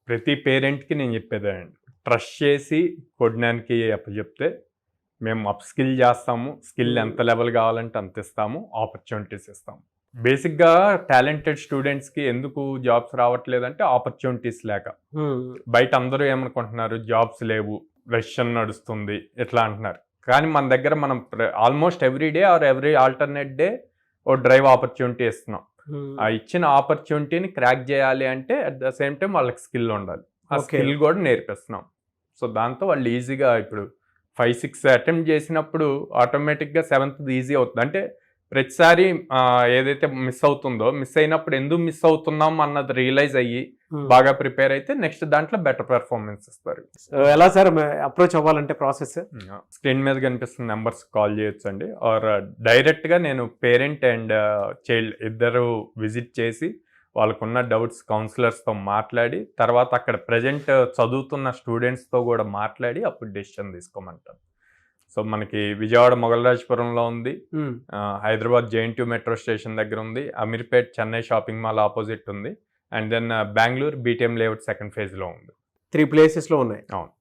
ప్రతి పేరెంట్‌కి నేను చెప్పేదేనండి. ట్రస్ట్ చేసి కొడినానికి అప్పచెప్తే మేము అప్ స్కిల్ చేస్తాము. స్కిల్ ఎంత లెవెల్ కావాలంటే అంత ఇస్తాము. ఆపర్చునిటీస్ ఇస్తాము. బేసిక్‌గా టాలెంటెడ్ స్టూడెంట్స్‌కి ఎందుకు జాబ్స్ రావట్లేదంటే ఆపర్చునిటీస్ లేక. బయట అందరూ ఏమనుకుంటున్నారు, జాబ్స్ లేవు, రెసిషన్ నడుస్తుంది ఇట్లా అంటున్నారు. కానీ మన దగ్గర మనం almost every day or every alternate day ఓ డ్రైవ్ ఆపర్చునిటీ ఇస్తున్నాం. ఆ ఇచ్చిన ఆపర్చునిటీని క్రాక్ చేయాలి అంటే అట్ ద సేమ్ టైం వాళ్ళకి స్కిల్ ఉండాలి. ఆ స్కిల్ కూడా నేర్పిస్తున్నాం. సో దాంతో వాళ్ళు ఈజీగా ఇప్పుడు 5-6 అటెంప్ట్ చేసినప్పుడు ఆటోమేటిక్గా 7th ఈజీ అవుతుంది. అంటే ప్రతిసారి ఏదైతే మిస్ అవుతుందో, మిస్ అయినప్పుడు ఎందుకు మిస్ అవుతున్నాం అన్నది రియలైజ్ అయ్యి బాగా ప్రిపేర్ అయితే నెక్స్ట్ దాంట్లో బెటర్ పెర్ఫార్మెన్స్ ఇస్తారు. ఎలా సార్ అప్రోచ్ అవ్వాలంటే ప్రాసెస్? స్క్రీన్ మీద కనిపిస్తున్న నెంబర్స్ కాల్ చేయొచ్చు అండి. ఆర్ డైరెక్ట్గా నేను పేరెంట్ అండ్ చైల్డ్ ఇద్దరు విజిట్ చేసి వాళ్ళకున్న డౌట్స్ కౌన్సిలర్స్తో మాట్లాడి తర్వాత అక్కడ ప్రజెంట్ చదువుతున్న స్టూడెంట్స్తో కూడా మాట్లాడి అప్పుడు డెసిషన్ తీసుకోమంటాను. సో మనకి విజయవాడ మొగలరాజపురంలో ఉంది, హైదరాబాద్ JNTU మెట్రో స్టేషన్ దగ్గర ఉంది, Ameerpet Chennai shopping mall opposite ఉంది, and then Bengaluru BTM layout second ఫేజ్లో ఉంది. 3 ప్లేసెస్లో ఉన్నాయి. అవును.